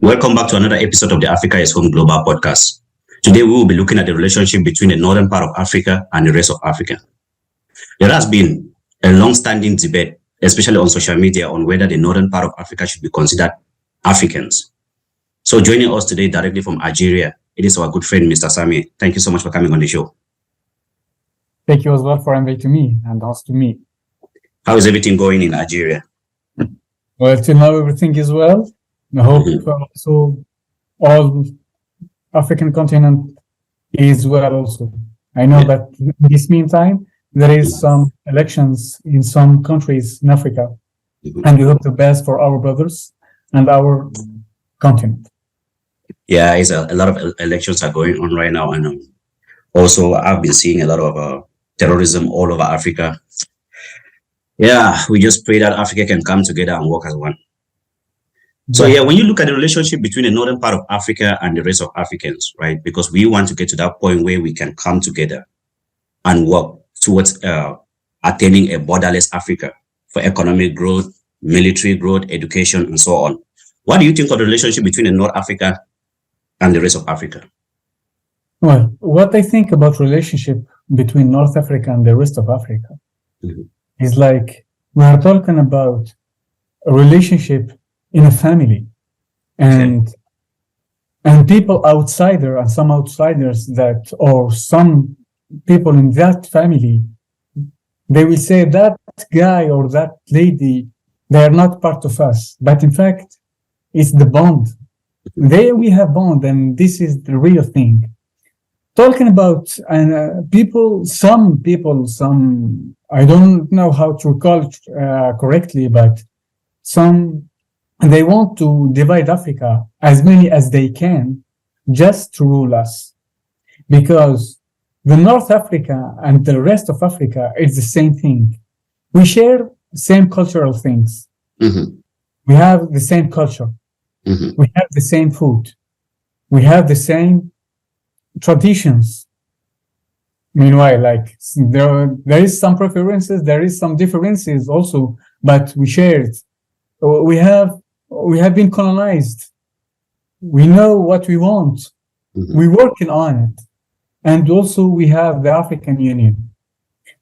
Welcome back to another episode of the Africa is Home Global Podcast. Today we will be looking at the relationship between the northern part of Africa and the rest of Africa. There has been a long-standing debate, especially on social media, on whether the northern part of Africa should be considered Africans. So joining us today directly from Algeria, it is our good friend, Mr. Sami. Thank you so much for coming on the show. Thank you as well for inviting me and hosting me. How is everything going in Algeria? Well, till now everything is well. I hope also all African continent is well also. I know that in this meantime, there is some elections in some countries in Africa, and we hope the best for our brothers and our continent. Yeah, it's a lot of elections are going on right now, and also I've been seeing a lot of terrorism all over Africa. Yeah, we just pray that Africa can come together and work as one. So yeah, when you look at the relationship between the northern part of Africa and the rest of Africans, right? Because we want to get to that point where we can come together and work towards attaining a borderless Africa for economic growth, military growth, education, and so on. What do you think of the relationship between the North Africa and the rest of Africa? Well, what I think about relationship between North Africa and the rest of Africa is like we are talking about a relationship in a family, and people outsider and some outsiders that, or some people in that family, they will say that guy or that lady, they are not part of us. But in fact, it's the bond. There we have bond, and this is the real thing. Talking about some I don't know how to call it correctly, but some, they want to divide Africa as many as they can just to rule us. Because the North Africa and the rest of Africa is the same thing. We share same cultural things. We have the same culture. We have the same food. We have the same traditions. Meanwhile, like there is some preferences, there is some differences also, but we share it. We have been colonized. We know what we want. We're working on it. And also we have the African Union.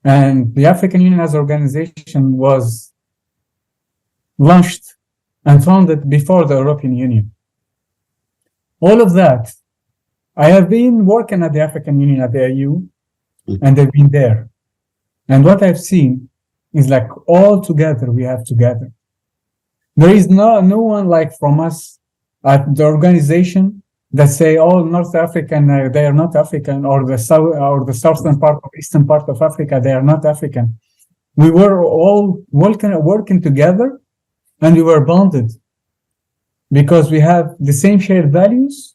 And the African Union as an organization was launched and founded before the European Union. All of that, I have been working at the African Union at the AU, and I've been there. And what I've seen is like all together, we have together. There is no one like from us at the organization that say all North African, they are not African, or the southern part or eastern part of Africa, they are not African. We were all working together, and we were bonded because we have the same shared values.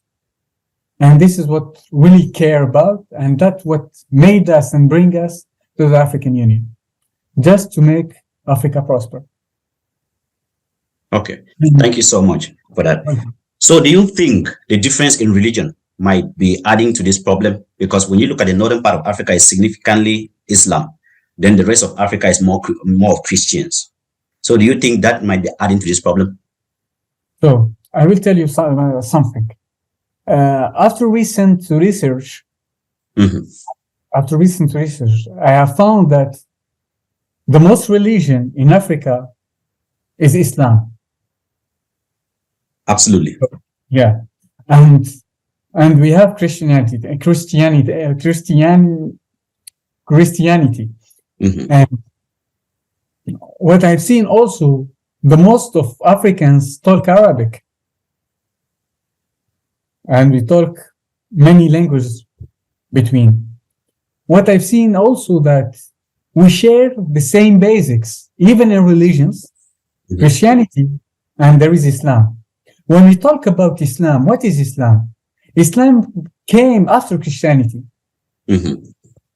And this is what we really care about. And that's what made us and bring us to the African Union, just to make Africa prosper. Okay, thank you so much for that. So do you think the difference in religion might be adding to this problem? Because when you look at the northern part of Africa, it's significantly Islam. Then the rest of Africa is more of Christians. So do you think that might be adding to this problem? So I will tell you something. After recent research, I have found that the most religion in Africa is Islam. Absolutely. Yeah, and we have Christianity. And what I've seen also, the most of Africans talk Arabic, and we talk many languages between. What I've seen also that we share the same basics, even in religions, Christianity, and there is Islam. When we talk about Islam, what is Islam? Islam came after Christianity.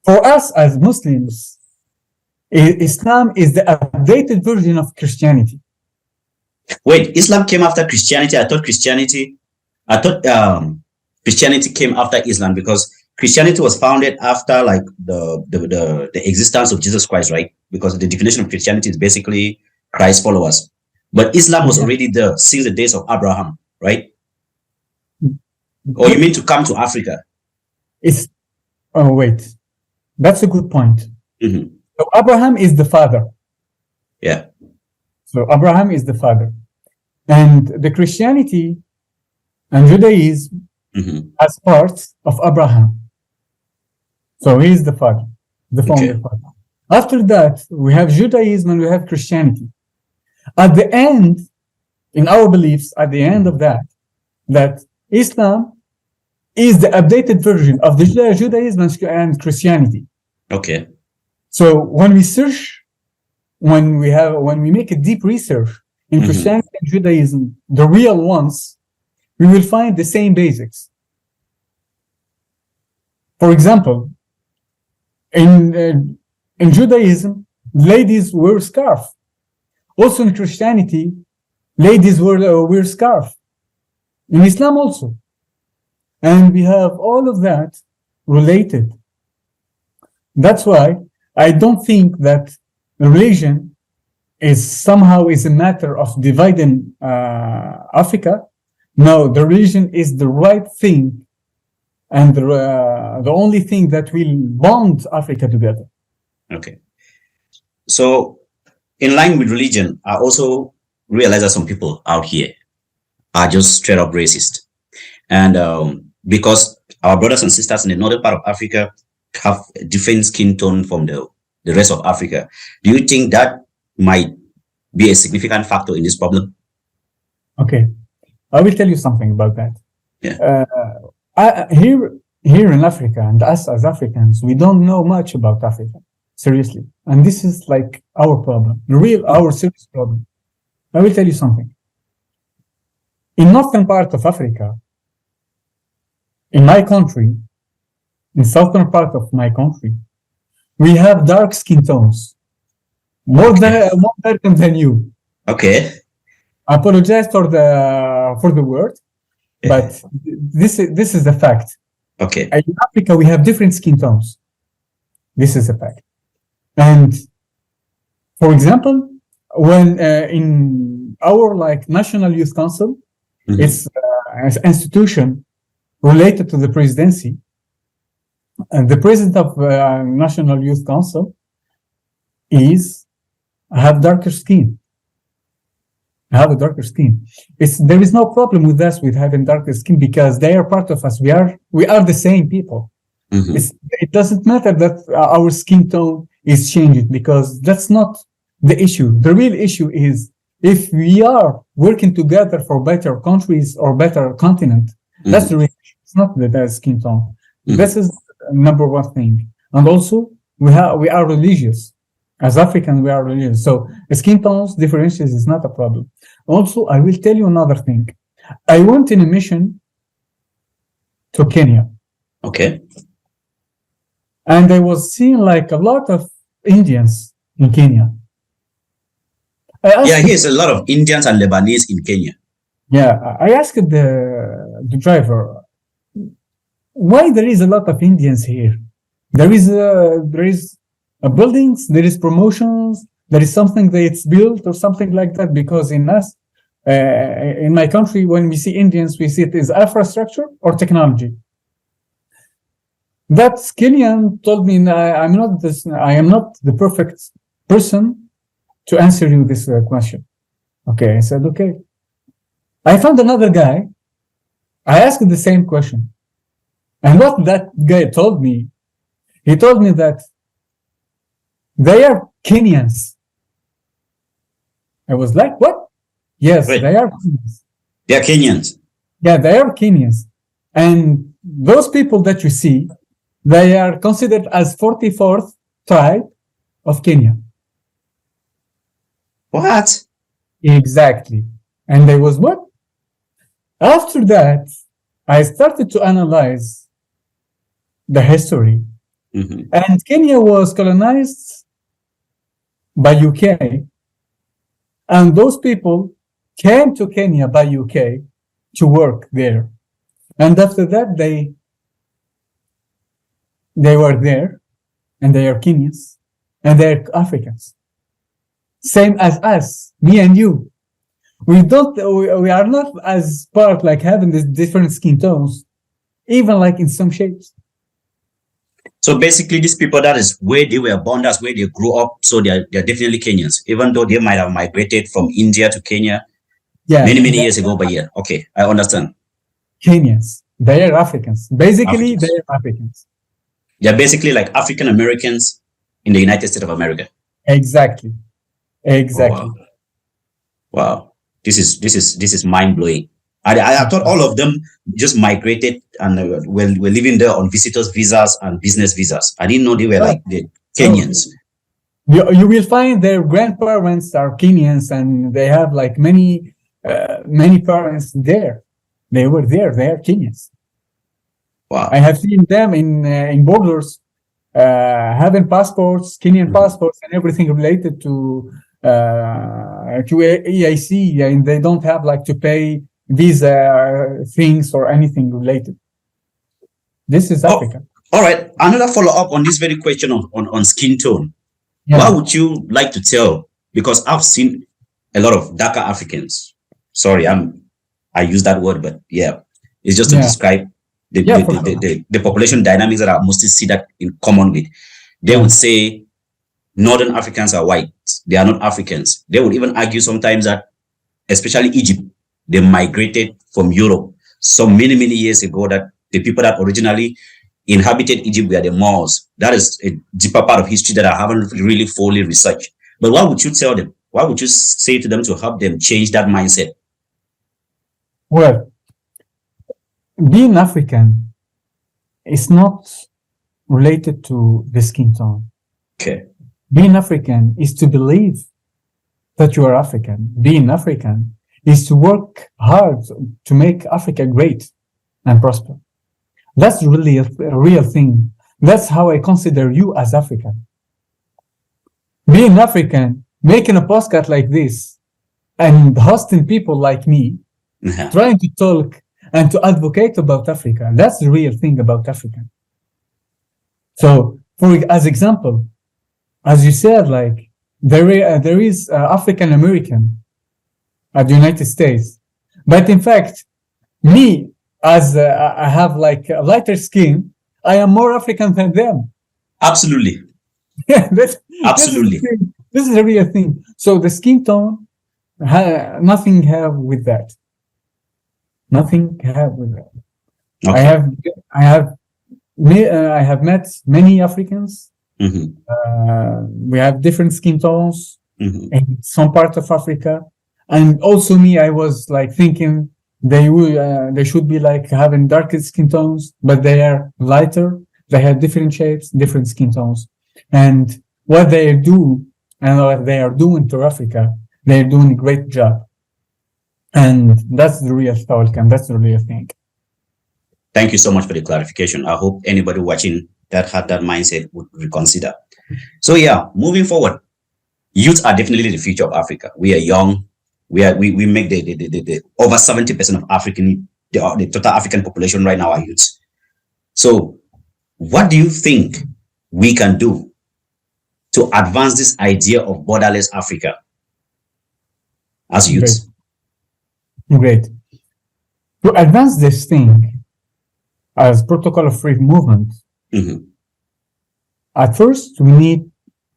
For us as Muslims, Islam is the updated version of Christianity. Wait, Islam came after Christianity? I thought Christianity came after Islam, because Christianity was founded after like the existence of Jesus Christ, right? Because the definition of Christianity is basically Christ followers. But Islam was already there since the days of Abraham, right? Or you mean to come to Africa? It's, oh, wait, that's a good point. Mhm. So Abraham is the father. Yeah. So Abraham is the father. And the Christianity and Judaism Mhm. as parts of Abraham. So he is the father, the founder Okay. father. After that, we have Judaism and we have Christianity. At the end, in our beliefs, at the end of that, that Islam is the updated version of the Judaism and Christianity. Okay. So when we search, when we make a deep research in Mhm. Christianity and Judaism, the real ones, we will find the same basics. For example, in Judaism, ladies wear scarf. Also in Christianity, ladies wear scarf. In Islam also. And we have all of that related. That's why I don't think that religion is somehow a matter of dividing Africa. No, the religion is the right thing and the only thing that will bond Africa together. Okay. So, in line with religion, I also realize that some people out here are just straight up racist. And because our brothers and sisters in the northern part of Africa have a different skin tone from the rest of Africa, do you think that might be a significant factor in this problem? Okay, I will tell you something about that. Yeah. Here in Africa, and us as Africans, we don't know much about Africa, seriously. And this is like our problem, our serious problem. I will tell you something. In northern part of Africa, in my country, in southern part of my country, we have dark skin tones, more darker than you. Okay. I apologize for the word, but this is a fact. Okay. In Africa, we have different skin tones. This is a fact. And for example, when in our National Youth Council, Mhm. it's an institution related to the presidency, and the president of National Youth Council have darker skin. Have a darker skin. There is no problem with us with having darker skin because they are part of us. We are the same people. Mhm. It doesn't matter that our skin tone is changing because that's not the issue. The real issue is if we are working together for better countries or better continent. That's the real issue. It's not the skin tone. Mhm. This is number one thing. And also we are religious. As Africans, we are religious. So skin tones differences is not a problem. Also, I will tell you another thing. I went in a mission to Kenya. Okay. And I was seeing a lot of Indians in Kenya. Yeah, here's a lot of Indians and Lebanese in Kenya. Yeah, I asked the driver, why there is a lot of Indians here? There is buildings, there is promotions, there is something that's built or something like that. Because in my country, when we see Indians, we see it as infrastructure or technology. That Kenyan told me, I am not the perfect person to answer you this question. Okay, I said, okay. I found another guy. I asked the same question. And what that guy told me, he told me that they are Kenyans. I was like, what? Yes, Wait. they are Kenyans. They are Kenyans. Yeah, they are Kenyans. And those people that you see, they are considered as 44th tribe of Kenya. What? Exactly. And there was what? After that, I started to analyze the history. Mhm. And Kenya was colonized by UK. And those people came to Kenya by UK to work there. And after that, they were there, and they are Kenyans, and they're Africans. Same as us, me and you. We are not as part having these different skin tones. even like in some shapes. So basically, these people, that is where they were born, that's where they grew up. So they're definitely Kenyans, even though they might have migrated from India to Kenya Yeah, many years ago. But yeah, okay, I understand. Kenyans, they are Africans. Basically, Africans. they are Africans. They're basically like African Americans in the United States of America. Exactly. Exactly. Oh, wow. This is mind blowing. I thought all of them just migrated and were living there on visitors visas and business visas. I didn't know they were like the Kenyans. You will find their grandparents are Kenyans, and they have like many parents there. They were there. They are Kenyans. Wow. I have seen them in borders, having passports, Kenyan passports, and everything related to EIC, and they don't have like to pay visa things or anything related. This is Africa. All right. Another follow up on this very question on skin tone. Yeah. What would you like to tell? Because I've seen a lot of darker Africans. Sorry, I use that word, but yeah, it's just to describe the population dynamics that I mostly see that in common with. They would say Northern Africans are white. They are not Africans. They would even argue sometimes that, especially Egypt, they migrated from Europe so many years ago, that the people that originally inhabited Egypt were the Moors. That is a deeper part of history that I haven't really fully researched. But what would you tell them? What would you say to them to help them change that mindset? Well, being African is not related to the skin tone. Okay. Being African is to believe that you are African. Being African is to work hard to make Africa great and prosper. That's really a real thing. That's how I consider you as African. Being African, making a podcast like this, and hosting people like me, trying to talk and to advocate about Africa, that's the real thing about Africa. So, as example, as you said, like there is African American at the United States, but in fact, me, as I have like a lighter skin, I am more African than them. Absolutely. Yeah, absolutely. This is a real thing. So the skin tone, nothing have with that. Nothing have with that. Okay. I have met many Africans. We have different skin tones in some part of Africa, and also me, I was like thinking they should be like having darker skin tones, but they are lighter. They have different shapes, different skin tones, and what they do and what they are doing to Africa, they're doing a great job. And that's the real thought, and that's the real thing. Thank you so much for the clarification. I hope anybody watching that had that mindset would reconsider. So yeah, moving forward, youth are definitely the future of Africa. We are young. We make the over 70% of the total African population right now are youths. So what do you think we can do to advance this idea of borderless Africa as youths? Great. To advance this thing as protocol of free movement, at first we need,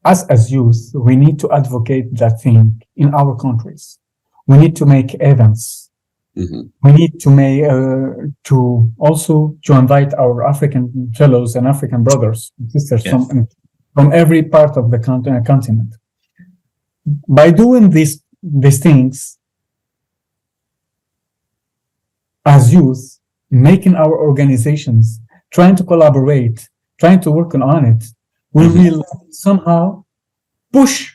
us as youth, we need to advocate that thing in our countries. We need to make events. We need to make to invite our African fellows and African brothers and sisters from every part of the continent. By doing these things as youth, making our organizations, trying to collaborate, trying to work on it, we will somehow push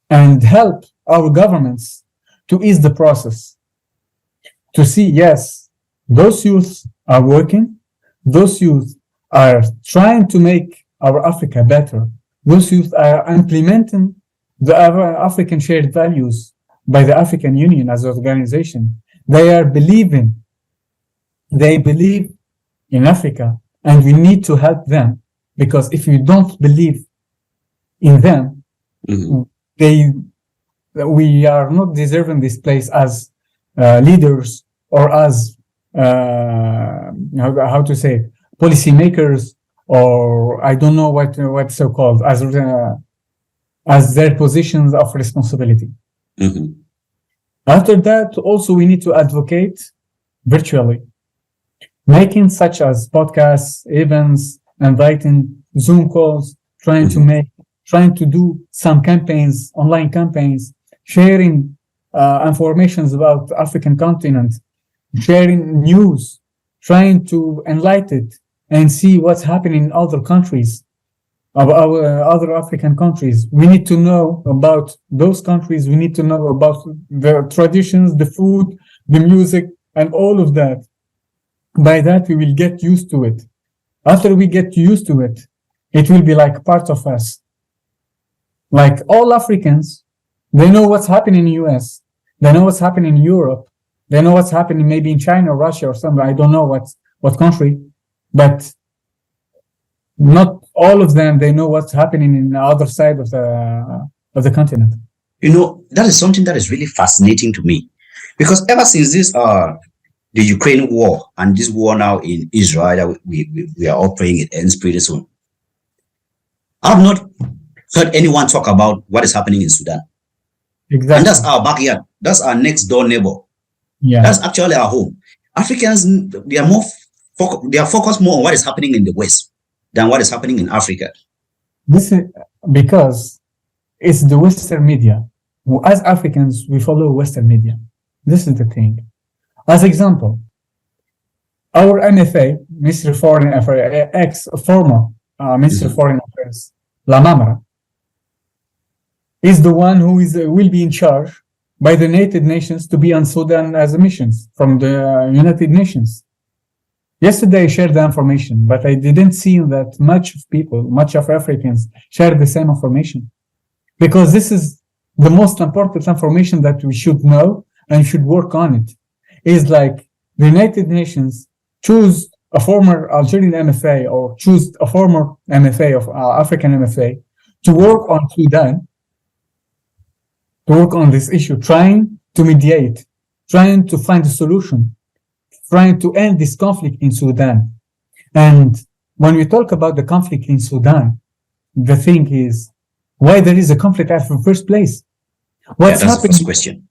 and help our governments to ease the process, to see, yes, those youth are working, those youth are trying to make our Africa better, those youth are implementing the African shared values by the African Union as an organization. They believe in Africa, and we need to help them, because if you don't believe in them, we are not deserving this place as leaders or as how to say it, policymakers, or I don't know what's so called, as their positions of responsibility. Mhm. After that, also we need to advocate virtually, making such as podcasts, events, inviting Zoom calls, trying to do some campaigns, online campaigns, sharing informations about African continent, sharing news, trying to enlighten it and see what's happening in other countries, of our other African countries. We need to know about those countries. We need to know about the traditions, the food, the music, and all of that. By that, we will get used to it. After we get used to it, it will be like part of us. Like all Africans, they know what's happening in the US. They know what's happening in Europe. They know what's happening maybe in China or Russia or something. I don't know what country, but not all of them. They know what's happening in the other side of the continent. You know, that is something that is really fascinating to me, because ever since this the Ukraine war and this war now in Israel that we are all praying it ends pretty soon, I have not heard anyone talk about what is happening in Sudan. Exactly. And that's our backyard. That's our next door neighbor. Yeah. That's actually our home. Africans, they are focused more on what is happening in the West than what is happening in Africa. This is because it's the Western media. As Africans, we follow Western media. This is the thing. As example, our MFA, Ministry of Foreign Affairs, ex-former Minister of Foreign Affairs, Lamamra, is the one who will be in charge by the United Nations to be on Sudan as a missions from the United Nations. Yesterday I shared the information, but I didn't see that much of Africans share the same information, because this is the most important information that we should know and should work on it. Is like the United Nations choose a former Algerian MFA or choose a former MFA of African MFA to work on Sudan, to work on this issue, trying to mediate, trying to find a solution, trying to end this conflict in Sudan. And when we talk about the conflict in Sudan, the thing is, why there is a conflict at the first place? What's that's happening? the first question.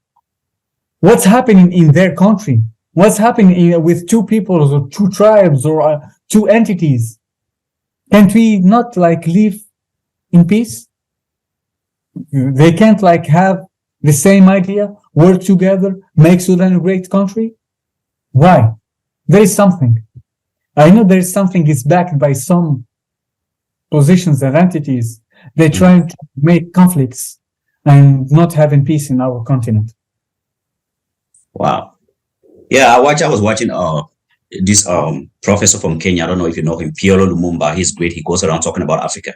What's happening in their country? What's happening with two peoples or two tribes or two entities? Can't we not like live in peace? They can't like have the same idea, work together, make Sudan a great country? Why? There is something. I know there is something is backed by some positions and entities. They're trying to make conflicts and not having peace in our continent. Wow. Yeah, I was watching this professor from Kenya. I don't know if you know him, Piolo Lumumba. He's great. He goes around talking about Africa.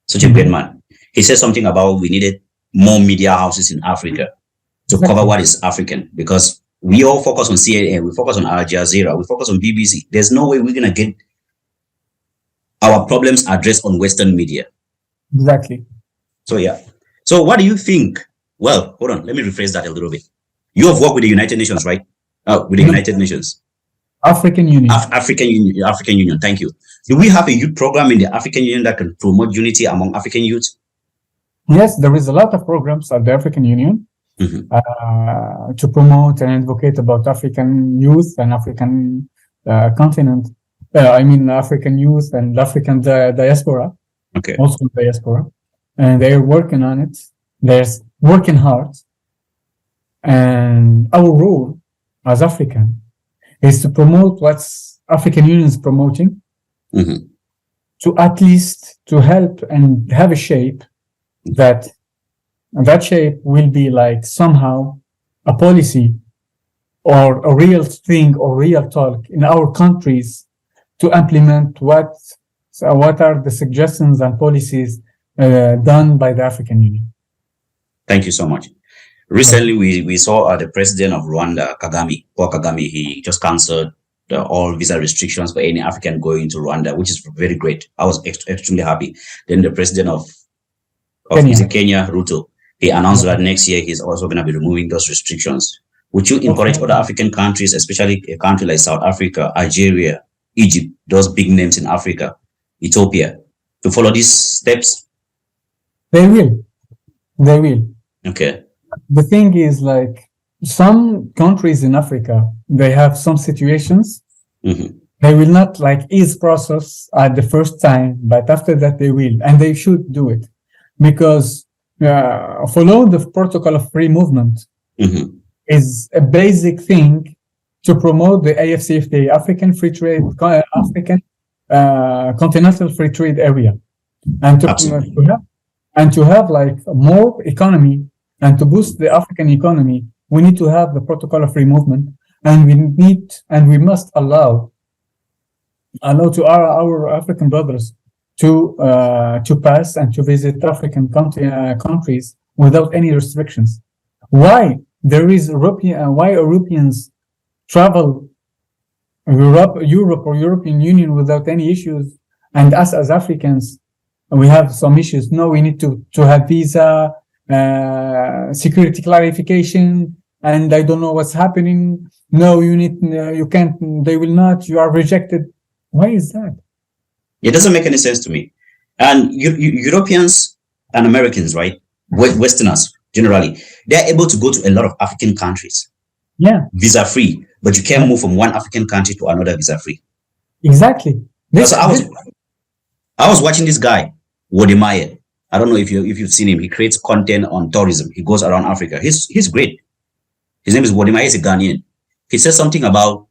Such a great man. He said something about we needed more media houses in Africa to cover what is African, because we all focus on CNN, we focus on Al Jazeera, we focus on BBC. There's no way we're gonna get our problems addressed on Western media. Exactly. So yeah. So what do you think? Well, hold on. Let me rephrase that a little bit. You have worked with the United Nations, right? With the United Nations. African Union. African Union. Thank you. Do we have a youth program in the African Union that can promote unity among African youth? Yes, there is a lot of programs at the African Union to promote and advocate about African youth and African continent. African youth and African diaspora. Okay. Also diaspora. And they're working on it. They're working hard. And our role as African is to promote what's African Union is promoting, to at least to help and have a shape that shape will be like somehow a policy or a real thing or real talk in our countries to implement what are the suggestions and policies done by the African Union. Thank you so much. Recently, we saw the president of Rwanda, Paul Kagame, he just canceled all visa restrictions for any African going to Rwanda, which is very great. I was extremely happy. Then the president of Kenya, Ruto, he announced that next year he's also going to be removing those restrictions Would you encourage Okay. other African countries, especially a country like South Africa, Algeria, Egypt, those big names in Africa, Ethiopia, to follow these steps? They will. They will. Okay. The thing is, like, some countries in Africa, they have some situations. Mm-hmm. They will not like ease process at the first time, but after that they will, and they should do it, because follow the protocol of free movement Mm-hmm. is a basic thing to promote the AFCFTA, African Free Trade, African Continental Free Trade Area, and to have like more economy and to boost the African economy. We need to have the protocol of free movement, and we must allow to our African brothers to pass and to visit African countries without any restrictions. Why why Europeans travel Europe or European Union without any issues, and us as Africans we have some issues? No, we need to have visa, security clarification, and I don't know what's happening. No, you can't. They will not. You are rejected. Why is that? It doesn't make any sense to me. And Europeans and Americans, right? Westerners generally, they're able to go to a lot of African countries, Yeah, visa free, but you can't move from one African country to another visa free. exactly. So I was watching this guy, Wodemaya. I don't know if you've seen him. He creates content on tourism. He goes around Africa. He's great. His name is Wodemaya. He's a Ghanaian. He says something about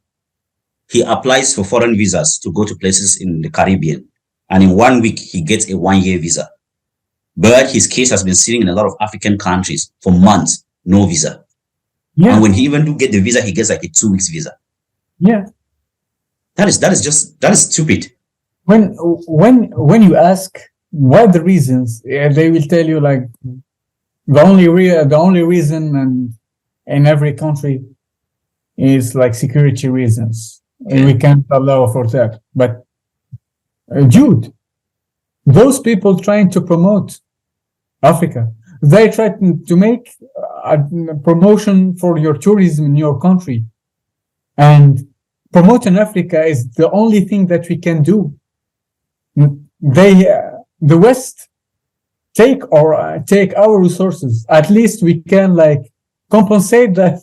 he applies for foreign visas to go to places in the Caribbean, and in 1 week he gets a 1-year visa. But his case has been sitting in a lot of African countries for months, no visa. Yeah, And when he even do get the visa, he gets like a 2 weeks visa. yeah. That is stupid. When you ask what the reasons, they will tell you like the only reason, and in every country is like security reasons. Okay. We can't allow for that. But dude, those people trying to promote Africa, they try to make a promotion for your tourism in your country, and promoting Africa is the only thing that we can do. The West take our resources. At least we can like compensate that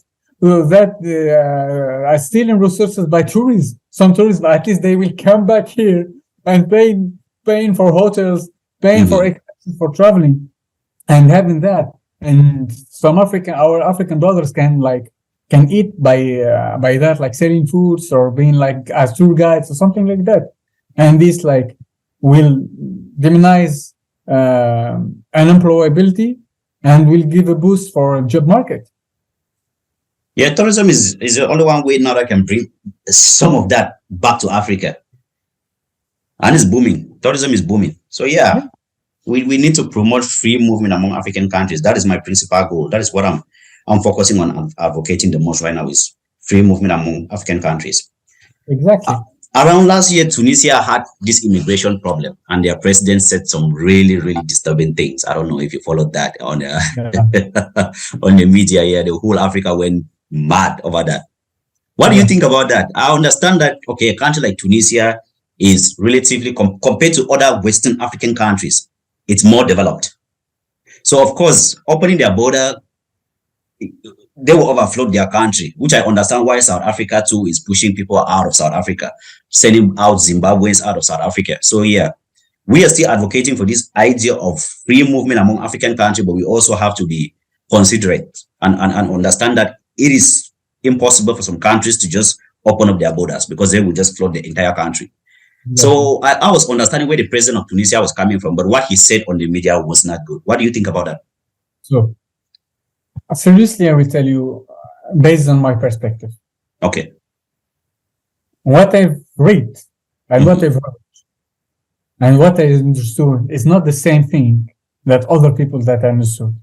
stealing resources by tourists. Some tourists, but at least they will come back here and paying for hotels, paying for expenses for traveling, and having that. And our African brothers can eat by that, like selling foods or being like as tour guides or something like that. And this like will demonize unemployability and will give a boost for a job market. Yeah, tourism is the only one way now that can bring some of that back to Africa. And it's booming. Tourism is booming. So yeah, we need to promote free movement among African countries. That is my principal goal. That is what I'm focusing on and advocating the most right now, is free movement among African countries. Exactly. Around last year, Tunisia had this immigration problem, and their president said some really, really disturbing things. I don't know if you followed that on on the media. Yeah, the whole Africa went mad over that. What do you think about that? I understand that, okay, a country like Tunisia is relatively, compared to other Western African countries, it's more developed. So, of course, opening their border, they will overflow their country, which I understand why South Africa too is pushing people out of South Africa, sending out Zimbabweans out of South Africa. So yeah, we are still advocating for this idea of free movement among African countries, but we also have to be considerate and understand that it is impossible for some countries to just open up their borders, because they will just flood the entire country. Yeah. So I was understanding where the president of Tunisia was coming from, but what he said on the media was not good. What do you think about that? So, seriously, I will tell you based on my perspective. Okay. What I've read and what I've heard and what I understood is not the same thing that other people that I understood.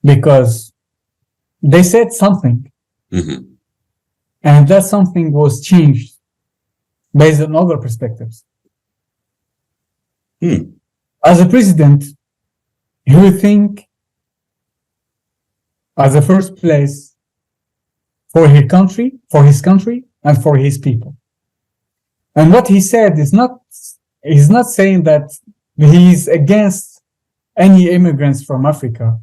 Because they said something, and that something was changed based on other perspectives. As a president, you would think, as a first place, for his country, and for his people. And what he said is not, he's not saying that he's against any immigrants from Africa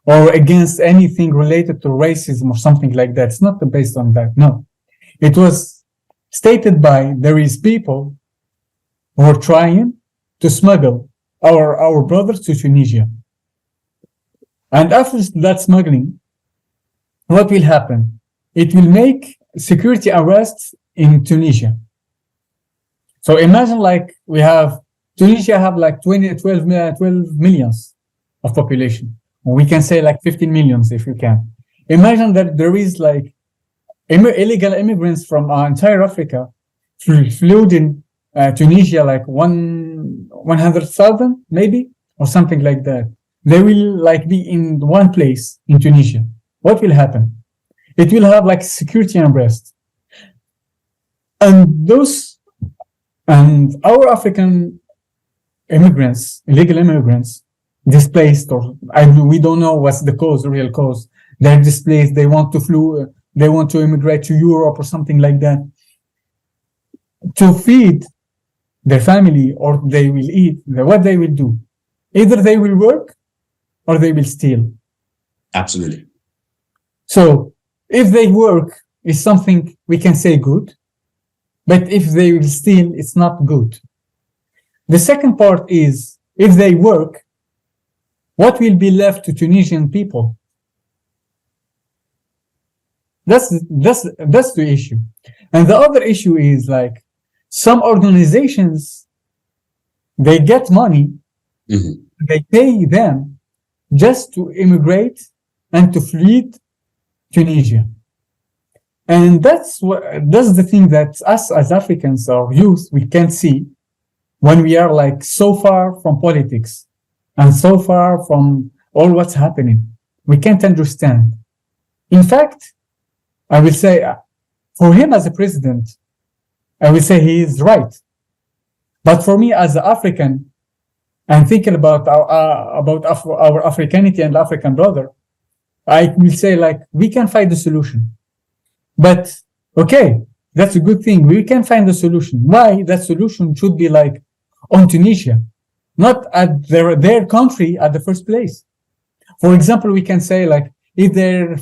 or against anything related to racism or something like that. It's not based on that. No, it was stated by there is people who are trying to smuggle our brothers to Tunisia. And after that smuggling, what will happen? It will make security arrests in Tunisia. So imagine like we have, Tunisia have like 12 millions of population. We can say like 15 millions if you can. Imagine that there is like illegal immigrants from entire Africa flew in Tunisia, like 100,000 maybe, or something like that. They will like be in one place in Tunisia. What will happen? It will have like security unrest. And our African immigrants, illegal immigrants, displaced, or we don't know what's the cause, the real cause. They're displaced. They want to immigrate to Europe or something like that to feed their family, or they will eat. What they will do? Either they will work or they will steal. Absolutely. So if they work, it's something we can say good. But if they will steal, it's not good. The second part is, if they work, what will be left to Tunisian people? That's the issue. And the other issue is like some organizations, they get money, they pay them just to immigrate and to flee Tunisia. And that's the thing that us as Africans or youth, we can't see when we are like so far from politics and so far from all what's happening. We can't understand. In fact, I will say for him as a president, I will say he is right. But for me as an African, and thinking about our Africanity and African brother, I will say like we can find the solution. But okay, that's a good thing. We can find a solution. Why? That solution should be like on Tunisia, not at their country at the first place. For example, we can say like if they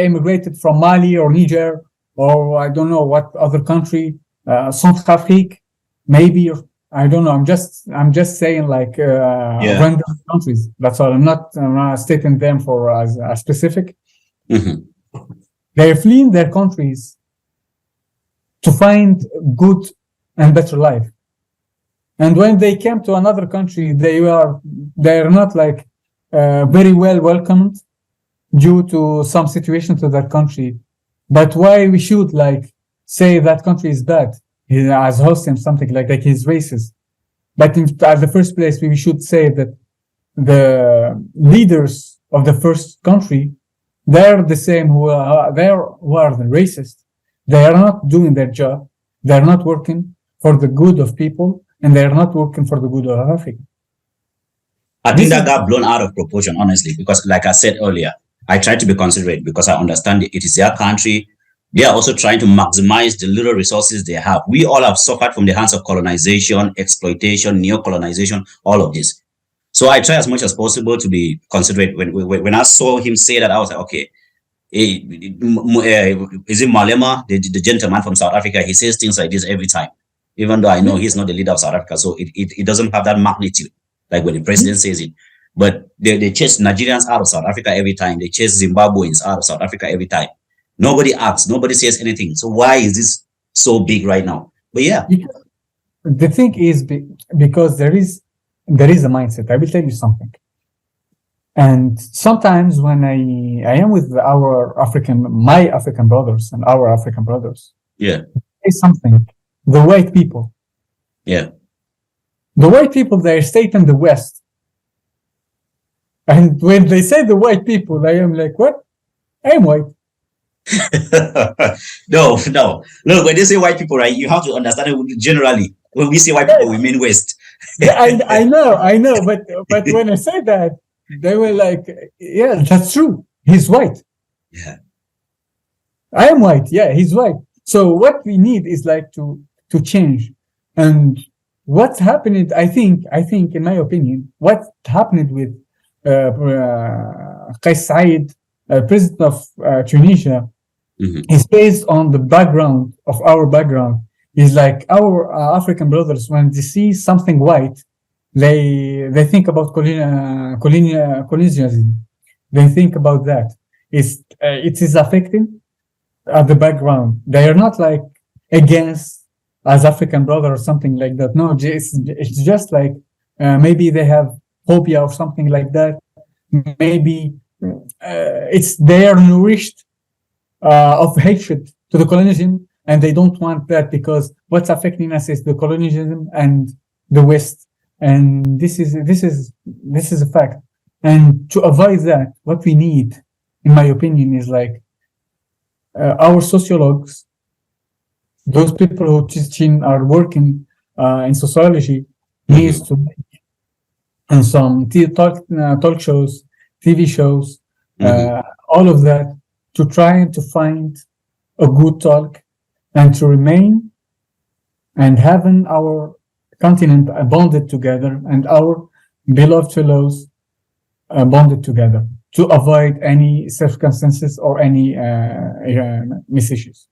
immigrated from Mali or Niger or I don't know what other country, Centrafrique, maybe, or I don't know. I'm just saying like random countries. That's all. I'm not stating them for as specific. Mm-hmm. They're fleeing their countries to find good and better life. And when they came to another country, they're not like very well welcomed due to some situation to that country. But why we should like say that country is bad as hosting something like he's racist? But at the first place, we should say that the leaders of the first country, they're the same who are the racist. They are not doing their job. They're not working for the good of people, and they're not working for the good of Africa. I think that got blown out of proportion, honestly, because like I said earlier, I try to be considerate because I understand it is their country. They are also trying to maximize the little resources they have. We all have suffered from the hands of colonization, exploitation, neo-colonization, all of this. So I try as much as possible to be considerate. When I saw him say that, I was like, okay, is it Malema, the gentleman from South Africa? He says things like this every time, even though I know he's not the leader of South Africa. So it doesn't have that magnitude, like when the president says it. But they chase Nigerians out of South Africa every time. They chase Zimbabweans out of South Africa every time. Nobody acts. Nobody says anything. So why is this so big right now? But yeah. The thing is because there is a mindset. I will tell you something. And sometimes when I am with my African brothers and our African brothers, yeah, say something. The white people, yeah, the white people, they stay in the West. And when they say the white people, I am like, what? I'm white. No. Look, when they say white people, right, you have to understand it generally. When we say white people, we mean West. I know. But when I say that, they were like, yeah, that's true. He's white. Yeah. I am white. Yeah, he's white. So what we need is like to change. And what's happened, I think, in my opinion, what happened with Qais Said, president of Tunisia, Mhm. is based on the background of our background. Is like our African brothers, when they see something white, they think about colonialism. They think about that. It is affecting at the background. They are not like against as African brother or something like that. No, it's just like maybe they have phobia or something like that. Maybe it's they are nourished of hatred to the colonialism, and they don't want that because what's affecting us is the colonialism and the West, and this is a fact. And to avoid that, what we need, in my opinion, is like our sociologues, those people who teaching are working in sociology, needs to make and some talk shows, TV shows, all of that, to try to find a good talk and to remain and having our continent bonded together and our beloved fellows bonded together to avoid any circumstances or any misissues.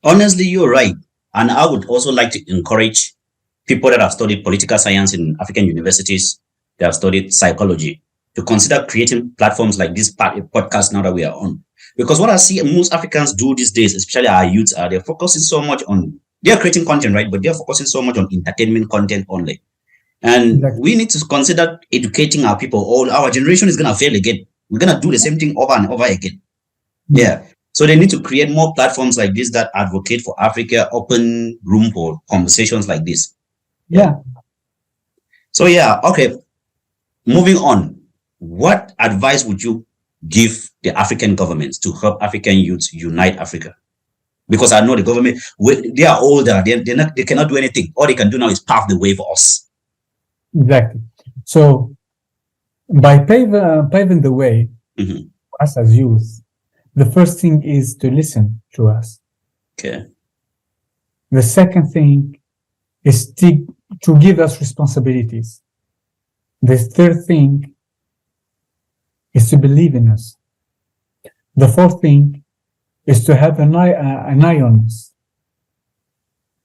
Honestly, you're right. And I would also like to encourage people that have studied political science in African universities, that have studied psychology, to consider creating platforms like this podcast now that we are on. Because what I see most Africans do these days, especially our youths, are they're focusing so much on, they're creating content, right? But they're focusing so much on entertainment content only. And Exactly. we need to consider educating our people. All our generation is going to fail again. We're going to do the same thing over and over again. Yeah. So they need to create more platforms like this that advocate for Africa, open room for conversations like this. Yeah. So yeah, okay. Moving on. What advice would you give the African governments to help African youths unite Africa? Because I know the government, they are older. They cannot do anything. All they can do now is pave the way for us. Exactly. So by paving the way Mhm. for us as youth, the first thing is to listen to us. Okay. The second thing is to give us responsibilities. The third thing is to believe in us. The fourth thing is to have an eye on us.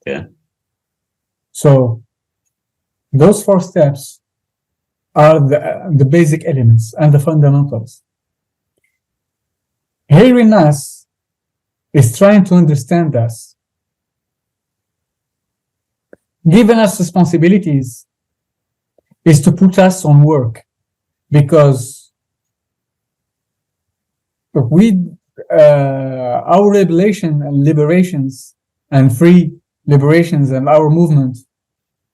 Yeah. So those four steps are the basic elements and the fundamentals. Hearing us is trying to understand us. Giving us responsibilities is to put us on work, because our liberations and free liberations and our movement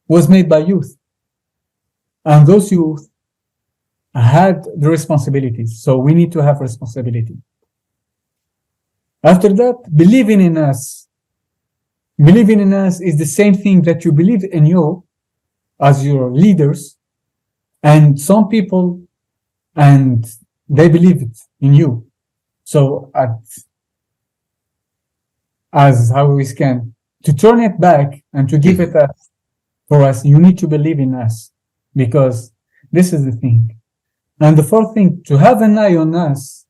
was made by youth, and those youth had the responsibilities. So we need to have responsibility. After that, believing in us is the same thing that you believe in you as your leaders, and some people, and they believe it in you. So as how we can to turn it back and to give it for us, you need to believe in us, because this is the thing. And the fourth thing, to have an eye on us,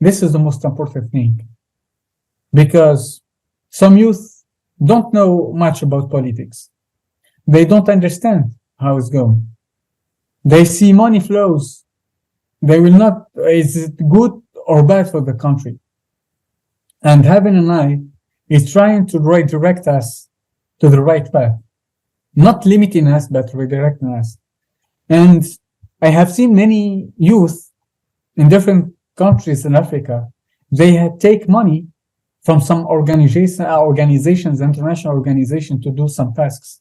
this is the most important thing, because some youth don't know much about politics. They don't understand how it's going. They see money flows. They will not, is it good or bad for the country? And having an eye is trying to redirect us to the right path, not limiting us, but redirecting us. And I have seen many youth in different countries in Africa. They take money from some organizations, international organizations, to do some tasks.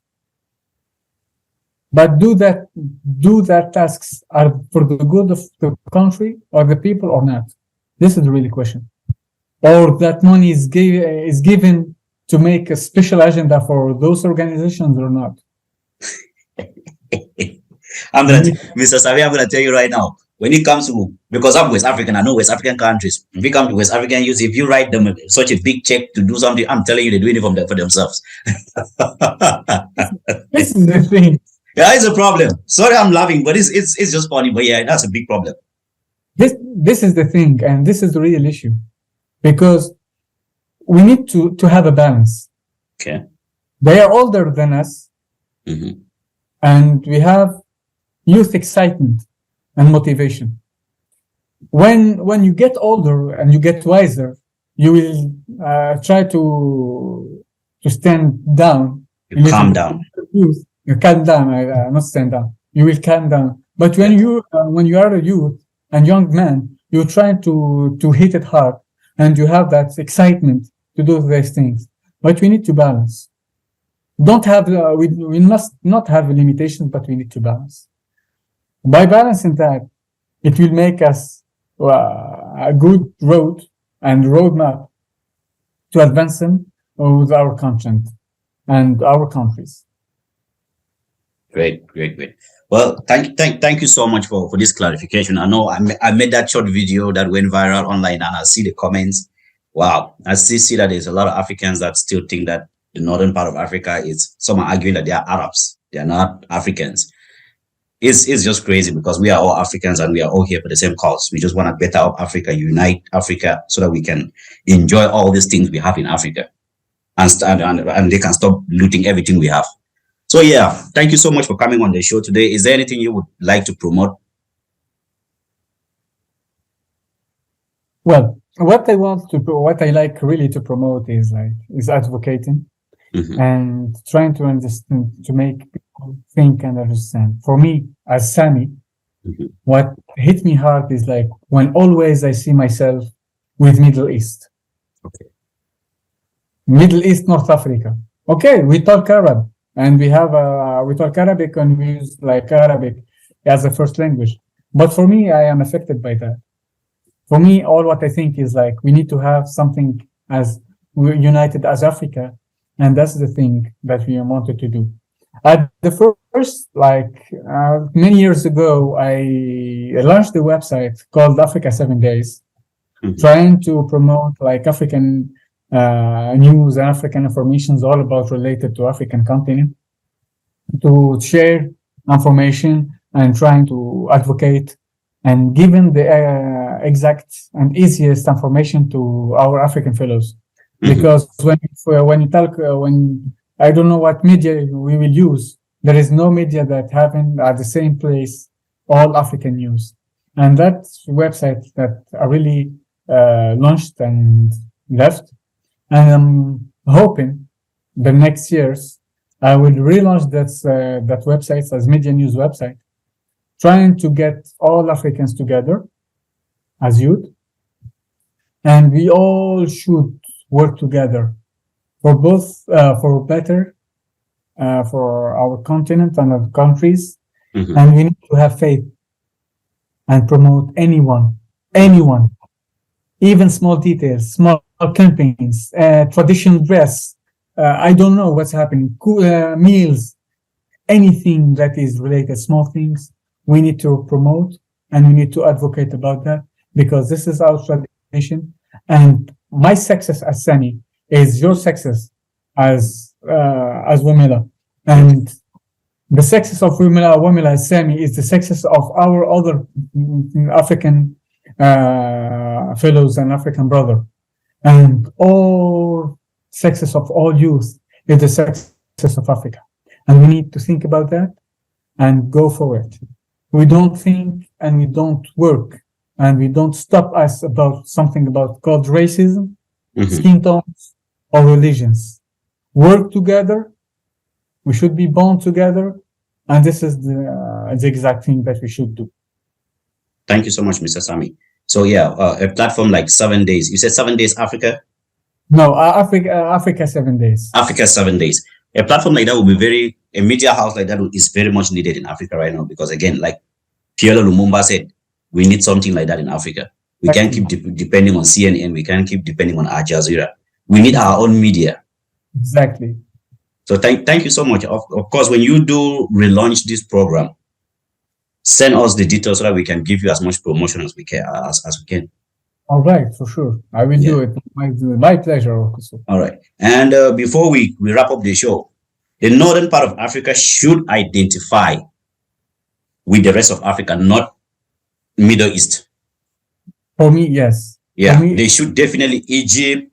But do that tasks are for the good of the country or the people or not? This is the real question. Or that money is given to make a special agenda for those organizations or not? Mr. Savi, I'm gonna tell you right now. when it comes to, because I'm West African, I know West African countries. If you come to West African youth, if you write them such a big check to do something, I'm telling you, they're doing it for themselves. This is the thing. Yeah, it's a problem. Sorry, I'm laughing, but it's just funny. But yeah, that's a big problem. This is the thing, and this is the real issue, because we need to have a balance. Okay. They are older than us, and we have youth excitement and motivation. When you get older and you get wiser, you will try to stand down. You calm down. You calm down, not stand down. You will calm down. But when you are a youth and young man, you try to hit it hard, and you have that excitement to do these things. But we need to balance. Don't have we must not have limitations, but we need to balance. By balancing that, it will make us a good road and roadmap to advancing with our content and our countries. Great. Well, thank you so much for this clarification. I know I made that short video that went viral online, and I see the comments. Wow, I still see that there's a lot of Africans that still think that the northern part of Africa is, some are arguing that they are Arabs. They are not Africans. It's just crazy, because we are all Africans and we are all here for the same cause. We just want to better up Africa, unite Africa, so that we can enjoy all these things we have in Africa, and they can stop looting everything we have. So yeah, thank you so much for coming on the show today. Is there anything you would like to promote? Well, what I like really to promote is advocating and trying to understand, to make people think and understand. For me, as Sami, what hit me hard is like when always I see myself with Middle East. Okay. Middle East, North Africa. Okay, we talk Arab, and we talk Arabic, and we use like Arabic as a first language. But for me, I am affected by that. For me, all what I think is like we need to have something as we're united as Africa, and that's the thing that we wanted to do. At the first, many years ago, I launched a website called Africa 7 Days, trying to promote like African news and African informations all about related to African continent, to share information and trying to advocate and giving the exact and easiest information to our African fellows. Because when you talk, when I don't know what media we will use, there is no media that happen at the same place all African news. And that website that I really launched and left, and I'm hoping the next years I will relaunch that website as media news website, trying to get all Africans together as youth, and we all should work together for both, for better, for our continent and our countries. And we need to have faith and promote anyone, even small details, small campaigns, traditional dress. I don't know what's happening, meals, anything that is related, small things, we need to promote and we need to advocate about that, because this is our tradition. And my success as Sami is your success as Wamila. And the success of Wamila as Sami is the success of our other African fellows and African brother. And all success of all youth is the success of Africa. And we need to think about that and go for it. We don't think and we don't work and we don't stop us about something about called racism, skin tones, or religions. Work together. We should be bound together. And this is the exact thing that we should do. Thank you so much, Mr. Sami. So yeah, a platform like 7 Days. You said 7 Days Africa? No, Africa 7 Days. Africa 7 Days. A platform like that will be a media house like that is very much needed in Africa right now, because again, like Pierre Lumumba said, we need something like that in Africa. We can't keep depending on CNN. We can't keep depending on Al Jazeera. We need our own media. Exactly. So thank you so much. Of course, when you do relaunch this program, Send us the details so that we can give you as much promotion as we can. As we can. All right, for sure. I will do it. My pleasure. All right. And before we wrap up the show, the northern part of Africa should identify with the rest of Africa, not Middle East. For me, yes. Yeah, they should definitely. Egypt,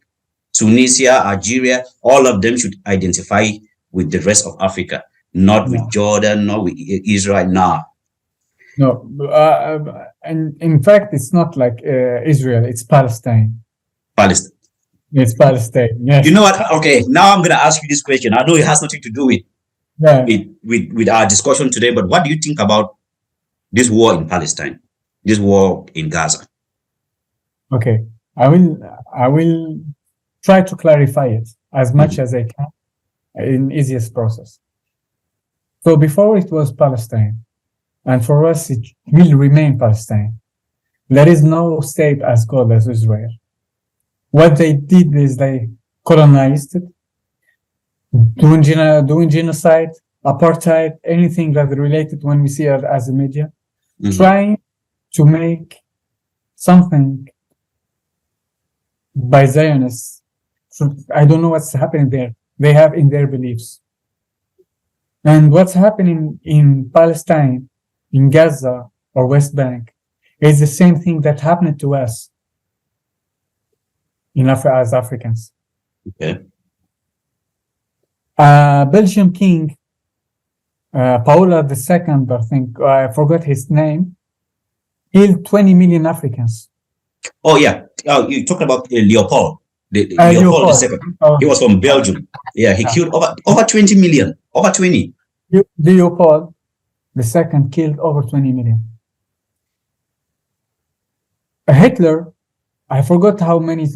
Tunisia, Algeria, all of them should identify with the rest of Africa, not with Jordan, not with Israel. Nah. No, and in fact, it's not like Israel, it's Palestine. Palestine. It's Palestine. Yes. You know what? Okay, now I'm gonna ask you this question. I know it has nothing to do with our discussion today, but what do you think about this war in Palestine, this war in Gaza? Okay, I will try to clarify it as much as I can in easiest process. So before it was Palestine, and for us it will remain Palestine. There is no state as good as Israel. What they did is they colonized it, doing genocide, apartheid, anything that related when we see it as a media, trying to make something by Zionists. So I don't know what's happening there. They have in their beliefs. And what's happening in Palestine, in Gaza or West Bank, is the same thing that happened to us in as Africans. Okay. Belgian king, Paula II, I think, I forgot his name, killed 20 million Africans. Oh, yeah. You're talking about Leopold. Leopold II. He was from Belgium. Yeah, he killed over 20 million. Over 20. Leopold II killed over 20 million. Hitler, I forgot how many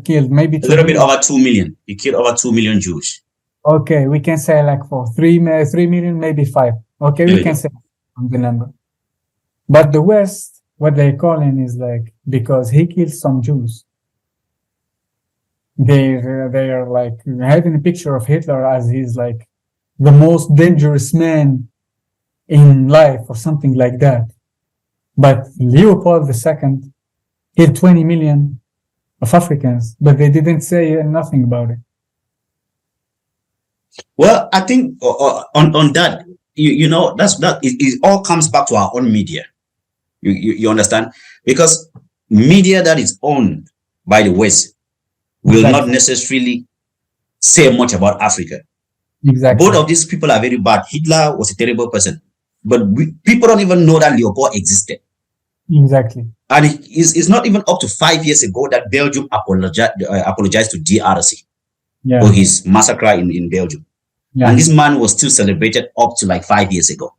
killed, maybe a little bit over 2 million. He killed over 2 million Jews. Okay, we can say like for 3 million, maybe 5. Okay, we can say on the number. But the West, what they call him is like, because he killed some Jews, they are like having a picture of Hitler as he's like the most dangerous man in life or something like that. But Leopold II killed 20 million of Africans, but they didn't say nothing about it. Well, I think on that, you know, it all comes back to our own media. You understand? Because media that is owned by the West will not necessarily say much about Africa. Exactly. Both of these people are very bad. Hitler was a terrible person, but people don't even know that Leopold existed. Exactly. And it's not even up to 5 years ago that Belgium apologized to DRC for his massacre in Belgium. Yeah. And this man was still celebrated up to like 5 years ago.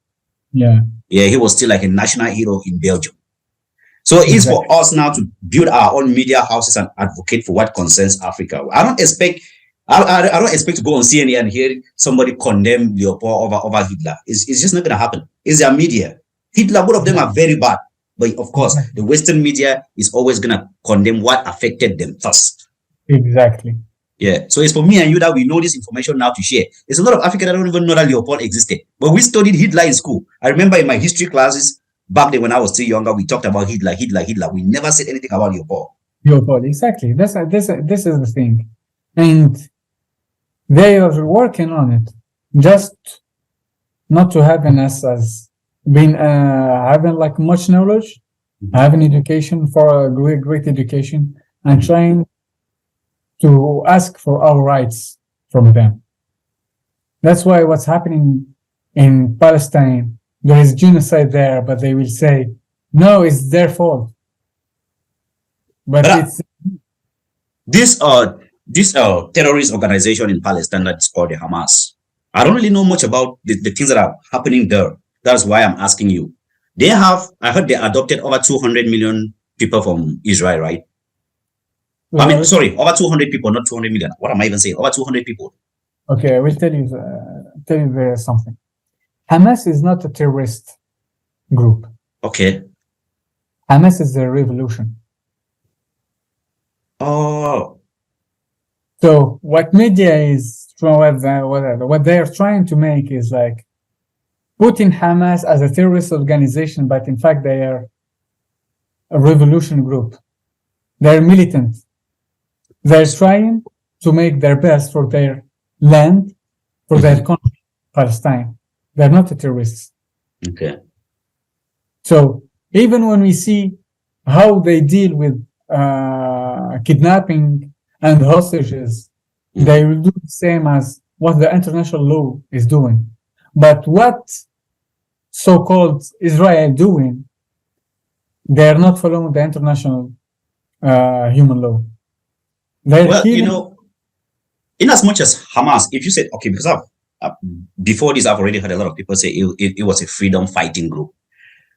Yeah, he was still like a national hero in Belgium. So it's for us now to build our own media houses and advocate for what concerns Africa. I don't expect to go on CNN and hear somebody condemn Leopold over Hitler. It's just not going to happen. It's their media. Hitler, both of them are very bad. But of course, the Western media is always going to condemn what affected them first. Exactly. Yeah. So it's for me and you that we know this information now to share. There's a lot of Africans that don't even know that Leopold existed. But we studied Hitler in school. I remember in my history classes, back then when I was still younger, we talked about Hitler. We never said anything about Leopold. Exactly. This is the thing. And they are working on it. Just not to having us as being having like much knowledge, having education for a great education, and trying to ask for our rights from them. That's why what's happening in Palestine, there is genocide there, but they will say, no, it's their fault. But it's this terrorist organization in Palestine that's called the Hamas. I don't really know much about the things that are happening there. That's why I'm asking you. I heard they adopted over 200 million people from Israel, right? I mean, sorry, over 200 people, not 200 million. What am I even saying? Over 200 people. Okay, I will tell you something. Hamas is not a terrorist group. Okay. Hamas is a revolution. Oh. So what media is, what they are trying to make is like, putting Hamas as a terrorist organization, but in fact they are a revolution group. They're militant. They're trying to make their best for their land, for their country, Palestine. They're not a terrorists. Okay. So even when we see how they deal with kidnapping and hostages, they will do the same as what the international law is doing. But what so-called Israel doing, they are not following the international human law. Well, you know, in as much as Hamas, if you said, okay, because before this, I've already heard a lot of people say it was a freedom fighting group.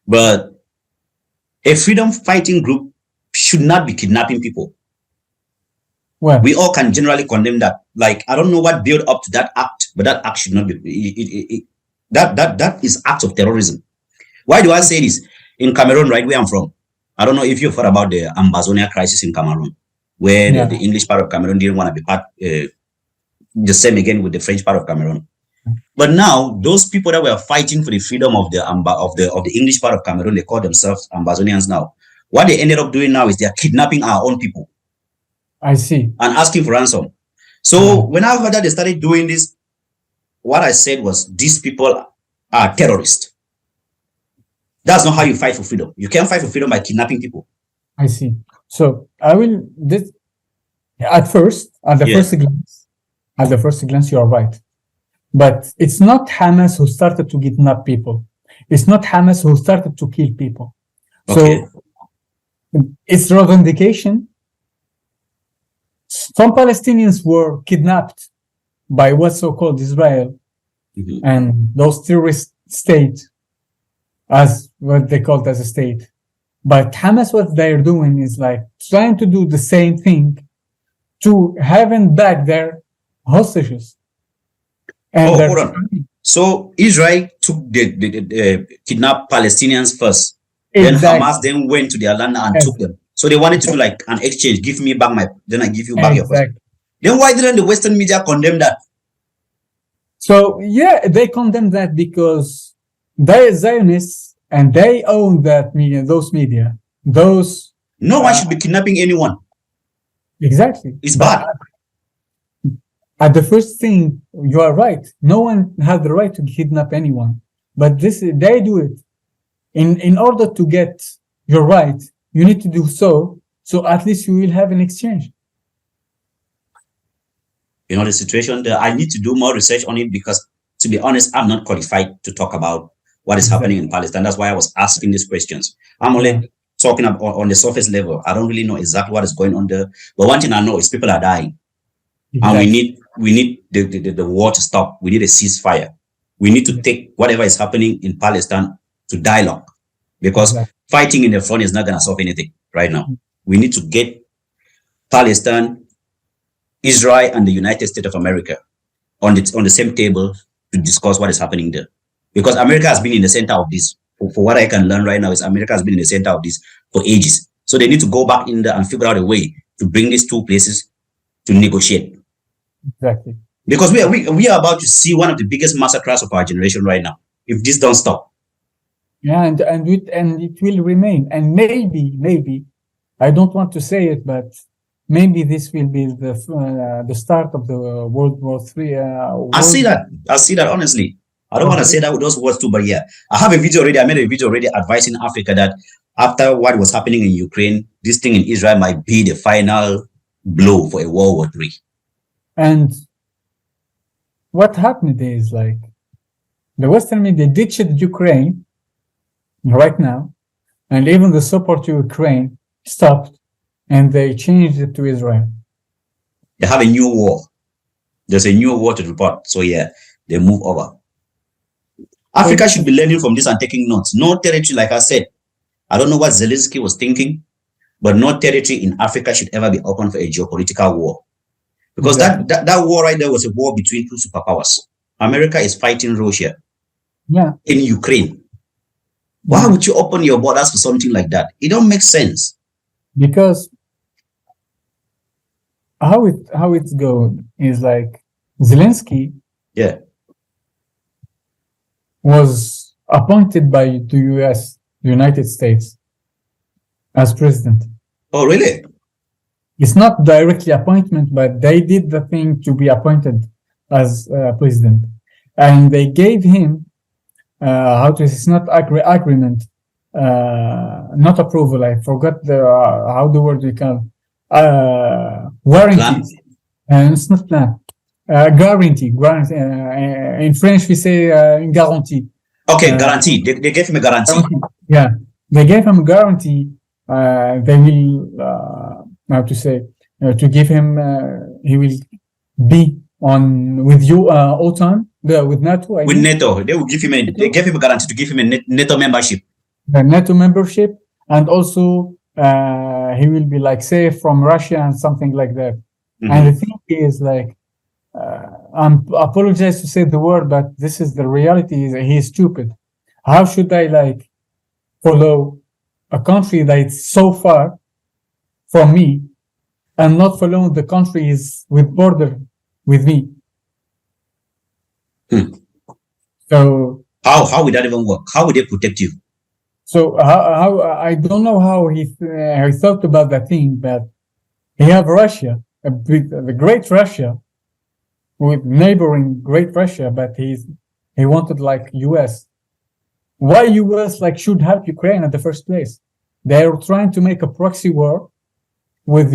But a freedom fighting group should not be kidnapping people. Well, we all can generally condemn that. Like, I don't know what built up to that act, but that act should not be, that is acts of terrorism. Why do I say this? In Cameroon, right where I'm from, I don't know if you've heard about the Ambazonia crisis in Cameroon, where the English part of Cameroon didn't want to be part, the same again with the French part of Cameroon. But now those people that were fighting for the freedom of the English part of Cameroon, they call themselves Ambazonians now. What they ended up doing now is they are kidnapping our own people. I see. And asking for ransom. So when I heard that they started doing this, what I said was, these people are terrorists. That's not how you fight for freedom. You can't fight for freedom by kidnapping people. I see. So I will this at the first glance, you are right. But it's not Hamas who started to kidnap people. It's not Hamas who started to kill people. Okay. So it's revendication. Some Palestinians were kidnapped by what's so-called Israel and those terrorist states, as what they called as a state. But Hamas, what they're doing is like trying to do the same thing to having back their hostages. And hold on. So Israel took the kidnapped Palestinians first. Exactly. Then Hamas then went to their land and took them. So they wanted to do like an exchange. Give me back then I give you back your first. Then why didn't the Western media condemn that? So yeah, they condemn that because they are Zionists and they own that media, those media. No one should be kidnapping anyone. Exactly. It's bad. At the first thing, you are right. No one has the right to kidnap anyone. But they do it. In order to get your right, you need to do so at least you will have an exchange. You know, the situation there, I need to do more research on it because, to be honest, I'm not qualified to talk about what is happening in Palestine. That's why I was asking these questions. I'm only talking about on the surface level. I don't really know exactly what is going on there. But one thing I know is people are dying. Exactly. And we need the war to stop. We need a ceasefire. We need to take whatever is happening in Palestine to dialogue, because fighting in the front is not going to solve anything right now. We need to get Palestine, Israel, and the United States of America on the same table to discuss what is happening there. Because America has been in the center of this. For what I can learn right now is America has been in the center of this for ages. So they need to go back in there and figure out a way to bring these two places to negotiate. Exactly. Because we are about to see one of the biggest massacres of our generation right now, if this don't stop. Yeah, and it will remain. And maybe, I don't want to say it, but maybe this will be the start of the World War III. I see that honestly. I don't want to say that with those words too, but yeah, I have a video already. I made a video already advising Africa that after what was happening in Ukraine, this thing in Israel might be the final blow for a World War III. And what happened is like the Western media ditched Ukraine right now, and even the support to Ukraine stopped, and they changed it to Israel. They have a new war. There's a new war to report. So yeah, they move over. Africa should be learning from this and taking notes. No territory, like I said, I don't know what Zelensky was thinking, but no territory in Africa should ever be open for a geopolitical war. Because that war right there was a war between two superpowers. America is fighting Russia in Ukraine. Why would you open your borders for something like that? It don't make sense. Because how it's going is like Zelensky was appointed by the US, the United States, as president. Oh, really? It's not directly appointment, but they did the thing to be appointed as president, and they gave him it's not agreement, not approval. I forgot how the word we can warranty, and it's not plan. Guarantee. In French, we say guarantee. Okay, guarantee. They gave him a guarantee. Yeah, they gave him a guarantee. They will how to say to give him. He will be on with you OTAN, with NATO. With NATO, they will give him they gave him a guarantee to give him a NATO membership. The NATO membership, and also he will be like safe from Russia and something like that. Mm-hmm. And the thing is like. I apologize to say the word, but this is the reality. Is he is stupid. How should I like follow a country that is so far from me and not follow the country is with border with me? So how would that even work? How would they protect you? So how I don't know how he thought about that thing, but he have Russia, the great Russia, with neighboring great Russia, but he wanted like US. Why US like should help Ukraine in the first place? They are trying to make a proxy war with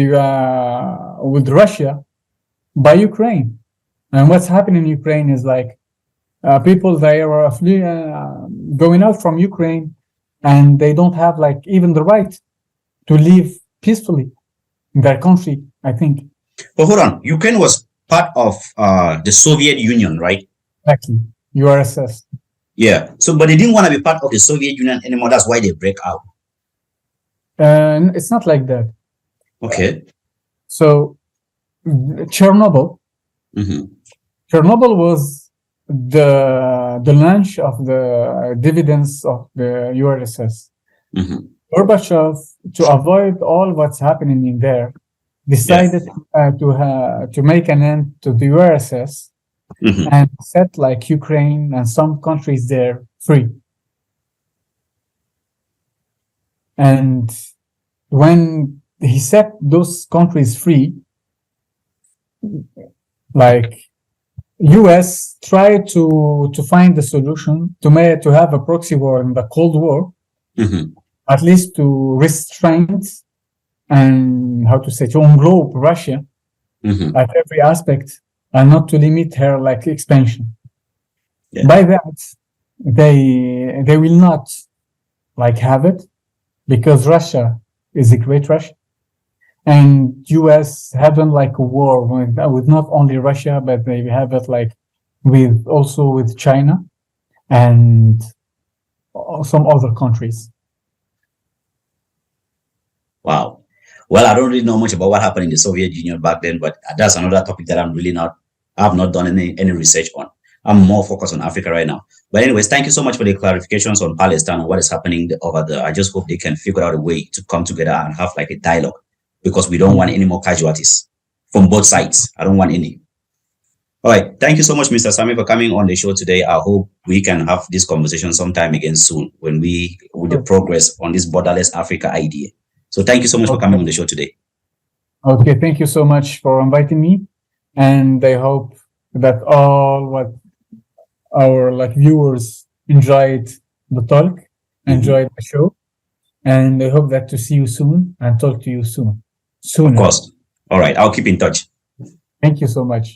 Russia by Ukraine. And what's happening in Ukraine is like people they are going out from Ukraine, and they don't have like even the right to live peacefully in their country, I think. But hold on, Ukraine was part of the Soviet Union, right? Exactly, URSS. Yeah. So, but they didn't want to be part of the Soviet Union anymore. That's why they break out. It's not like that. Okay. So, Chernobyl. Mm-hmm. Chernobyl was the launch of the dividends of the URSS. Mm-hmm. Gorbachev, to avoid all what's happening in there, decided to make an end to the URSS, mm-hmm. and set like Ukraine and some countries there free. And when he set those countries free, like US tried to find the solution to have a proxy war in the Cold War, mm-hmm. at least to restrain and to englobe Russia, mm-hmm. at every aspect, and not to limit her like expansion. Yeah. By that, they will not like have it, because Russia is a great Russia, and US having like a war with not only Russia, but they have it like with China and some other countries. Wow. Well, I don't really know much about what happened in the Soviet Union back then, but that's another topic that I've not done any research on. I'm more focused on Africa right now. But anyways, thank you so much for the clarifications on Palestine and what is happening over there. I just hope they can figure out a way to come together and have like a dialogue, because we don't want any more casualties from both sides. I don't want any. All right. Thank you so much, Mr. Sami, for coming on the show today. I hope we can have this conversation sometime again soon with the progress on this borderless Africa idea. So thank you so much for coming on the show today. Okay, thank you so much for inviting me, and I hope that all what our viewers enjoyed the talk, enjoyed the show, and I hope that to see you soon and talk to you soon. Of course. All right, I'll keep in touch. Thank you so much.